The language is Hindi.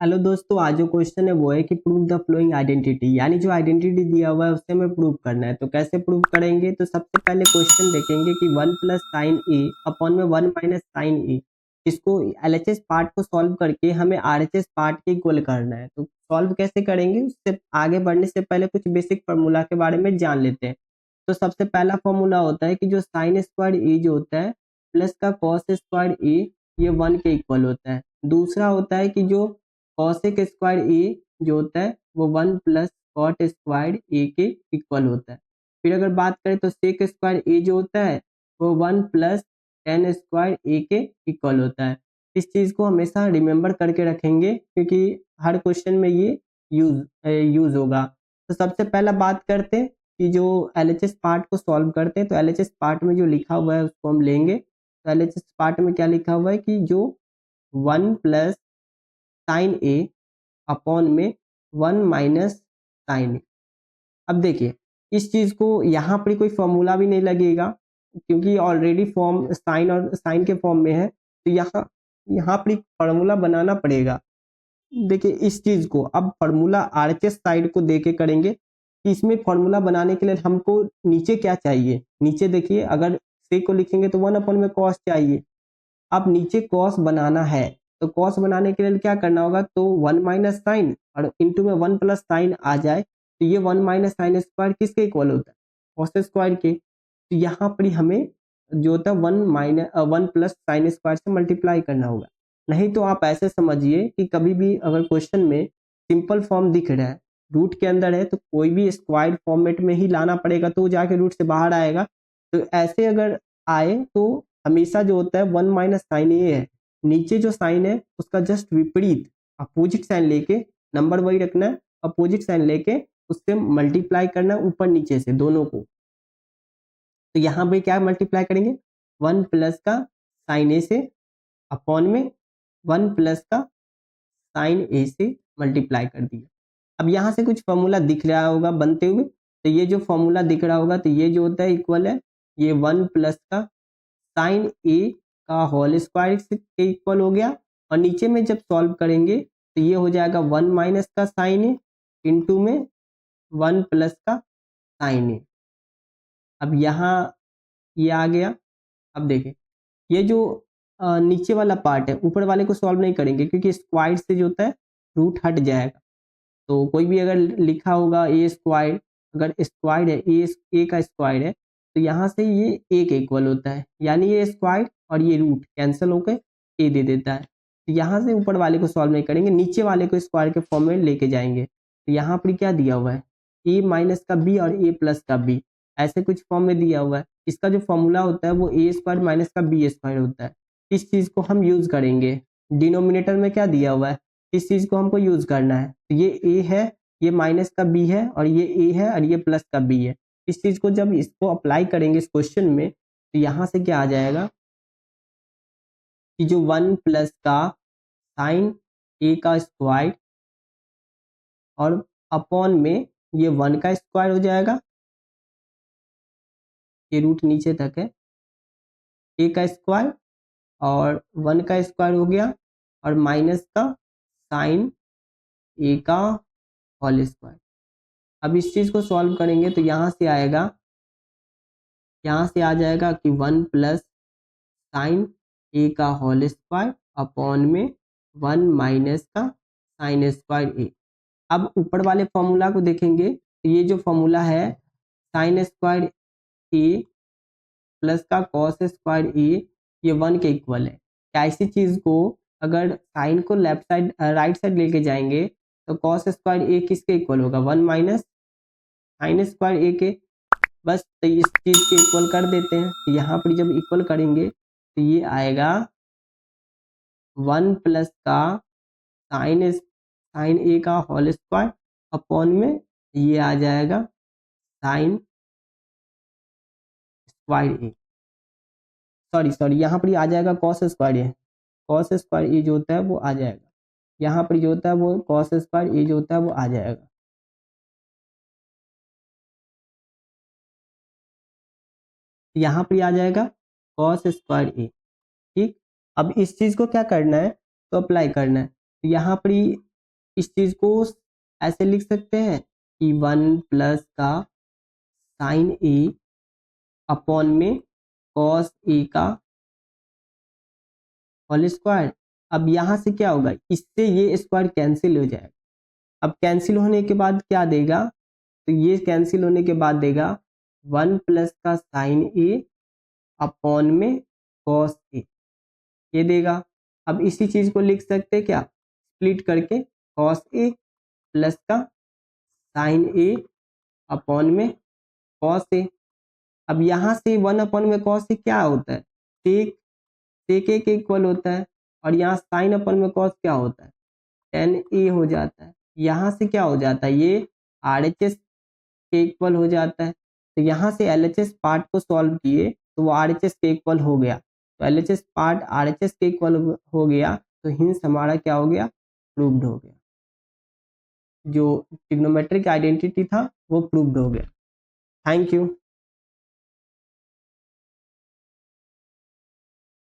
हेलो दोस्तों, आज जो क्वेश्चन है वो है कि प्रूव द फ्लोइंग आइडेंटिटी, यानी जो आइडेंटिटी दिया हुआ है उससे हमें प्रूव करना है। तो कैसे प्रूव करेंगे? तो सबसे पहले क्वेश्चन देखेंगे कि 1 प्लस साइन ए अपॉन में 1 माइनस साइन ए, इसको एलएचएस पार्ट को सॉल्व करके हमें आरएचएस पार्ट के इक्वल करना है। तो सॉल्व कैसे करेंगे, उससे आगे बढ़ने से पहले कुछ बेसिक फार्मूला के बारे में जान लेते हैं। तो सबसे पहला फार्मूला होता है कि जो साइन स्क्वायर ए जो होता है प्लस का कॉस स्क्वायर ए, ये 1 के इक्वल होता है। दूसरा होता है कि जो कॉसेक स्क्वायर ए जो होता है वो 1 प्लस कॉट स्क्वायर ए के इक्वल होता है। फिर अगर बात करें तो सेक स्क्वायर ए जो होता है वो 1 प्लस टेन स्क्वायर ए के इक्वल होता है। इस चीज़ को हमेशा रिमेंबर करके रखेंगे क्योंकि हर क्वेश्चन में ये यूज होगा। तो सबसे पहला बात करते हैं कि जो एलएचएस पार्ट को सॉल्व करते हैं। तो एलएचएस पार्ट में जो लिखा हुआ है उसको हम लेंगे। तो एलएचएस पार्ट में क्या लिखा हुआ है कि जो 1 प्लस साइन ए अपॉन में 1 माइनस साइन ए। अब देखिए इस चीज को यहाँ पर कोई फॉर्मूला भी नहीं लगेगा क्योंकि ऑलरेडी फॉर्म साइन और साइन के फॉर्म में है। तो यहाँ यहाँ पर एक फॉर्मूला बनाना पड़ेगा। देखिए इस चीज को अब फॉर्मूला आरएचएस साइड को देके करेंगे कि इसमें फॉर्मूला बनाने के लिए हमको नीचे क्या चाहिए। नीचे देखिए अगर से को लिखेंगे तो 1 अपॉन में कॉस चाहिए। अब नीचे कॉस बनाना है तो कॉस बनाने के लिए क्या करना होगा, तो 1 माइनस साइन और इंटू में 1 प्लस साइन आ जाए तो ये 1 माइनस साइन स्क्वायर किसके इक्वल होता है, कॉस स्क्वायर के। तो यहाँ पर हमें जो होता है 1 प्लस साइन स्क्वायर से मल्टीप्लाई करना होगा। नहीं तो आप ऐसे समझिए कि कभी भी अगर क्वेश्चन में सिंपल फॉर्म दिख रहा है, रूट के अंदर है, तो कोई भी स्क्वायर फॉर्मेट में ही लाना पड़ेगा तो जाके रूट से बाहर आएगा। तो ऐसे अगर आए तो हमेशा जो होता है 1 माइनस साइन ए है, नीचे जो साइन है उसका जस्ट विपरीत अपोजिट साइन लेके, नंबर वही रखना है, अपोजिट साइन लेके उससे मल्टीप्लाई करना ऊपर नीचे से दोनों को। तो यहाँ पे क्या मल्टीप्लाई करेंगे, 1 प्लस का साइन ए से अपॉन में 1 प्लस का साइन ए से मल्टीप्लाई कर दिया। अब यहाँ से कुछ फॉर्मूला दिख रहा होगा बनते हुए, तो ये जो फॉर्मूला दिख रहा होगा तो ये जो होता है इक्वल है ये 1 प्लस का साइन ए का होल स्क्वायर के इक्वल हो गया। और नीचे में जब सॉल्व करेंगे तो ये हो जाएगा 1 माइनस का साइन ए इंटू में 1 प्लस का साइन ए। अब यहाँ ये आ गया। अब देखें ये जो नीचे वाला पार्ट है ऊपर वाले को सॉल्व नहीं करेंगे क्योंकि स्क्वायर से जो होता है रूट हट जाएगा। तो कोई भी अगर लिखा होगा ए स्क्वायर, अगर स्क्वायर है ए का स्क्वायर है तो यहाँ से ये ए के इक्वल होता है, यानी ये स्क्वायर और ये रूट कैंसिल होकर ए दे देता है। तो यहाँ से ऊपर वाले को सॉल्व नहीं करेंगे, नीचे वाले को स्क्वायर के फॉर्म में लेके जाएंगे। तो यहाँ पर क्या दिया हुआ है, ए माइनस का बी और ए प्लस का बी, ऐसे कुछ फॉर्म में दिया हुआ है। इसका जो फॉर्मूला होता है वो ए स्क्वायर माइनस का बी स्क्वायर होता है। इस चीज को हम यूज करेंगे। डिनोमिनेटर में क्या दिया हुआ है, इस चीज को हमको यूज करना है। तो ये ए है, ये माइनस का बी है और ये ए है और ये प्लस का बी है। इस चीज को जब इसको अप्लाई करेंगे इस क्वेश्चन में तो यहाँ से क्या आ जाएगा कि जो 1 प्लस का साइन ए का स्क्वायर और अपॉन में ये 1 का स्क्वायर हो जाएगा, ये रूट नीचे तक है, ए का स्क्वायर और 1 का स्क्वायर हो गया और माइनस का साइन ए का होल स्क्वायर। अब इस चीज को सॉल्व करेंगे तो यहाँ से आएगा, यहाँ से आ जाएगा कि 1 प्लस साइन ए का होल स्क्वायर अपॉन में 1 माइनस का साइन स्क्वायर ए। अब ऊपर वाले फॉर्मूला को देखेंगे तो ये जो फॉर्मूला है साइन स्क्वायर ए प्लस का कॉस स्क्वायर ए, ये 1 के इक्वल है। क्या इसी चीज को अगर साइन को लेफ्ट साइड राइट साइड लेके जाएंगे तो कॉस स्क्वायर ए किसके इक्वल होगा, 1 माइनस साइन स्क्वायर ए के। बस तो इस चीज के इक्वल कर देते हैं। तो यहाँ पर जब इक्वल करेंगे तो ये आएगा 1 प्लस का साइन ए का होल स्क्वायर अपॉन में ये आ जाएगा साइन स्क्वायर ए, सॉरी यहाँ पर आ जाएगा कॉस स्क्वायर ए। कॉस स्क्वायर ए जो होता है वो आ जाएगा, यहाँ पर जो होता है वो कॉस स्क्वायर ए जो होता है वो आ जाएगा। यहाँ पर आ जाएगा कॉस स्क्वायर ए। ठीक, अब इस चीज को क्या करना है तो अप्लाई करना है। तो यहाँ पर इस चीज को ऐसे लिख सकते हैं कि 1 प्लस का साइन ए अपॉन में कॉस ए का होल स्क्वायर। अब यहां से क्या होगा, इससे ये स्क्वायर कैंसिल हो जाएगा। अब कैंसिल होने के बाद क्या देगा, तो ये कैंसिल होने के बाद देगा 1 प्लस का साइन ए अपॉन में कॉस ए, ये देगा। अब इसी चीज को लिख सकते हैं क्या, स्प्लिट करके कॉस ए प्लस का साइन ए अपॉन में कॉस ए। अब यहाँ से 1 अपॉन में कॉस ए क्या होता है, सेक, सेक ए के इक्वल होता है। और यहाँ साइन अपॉन में कॉस क्या होता है, टेन ए हो जाता है। यहाँ से क्या हो जाता है, ये आर एच एस के इक्वल हो जाता है। तो यहाँ से एल एच एस पार्ट को सॉल्व किए तो वो आर एच एस के इक्वल हो गया। तो L H S part R H S के इक्वल हो गया, तो हिंस हमारा क्या हो गया, प्रूव्ड हो गया। जो ट्रिग्नोमेट्रिक आइडेंटिटी था वो प्रूव्ड हो गया। Thank you.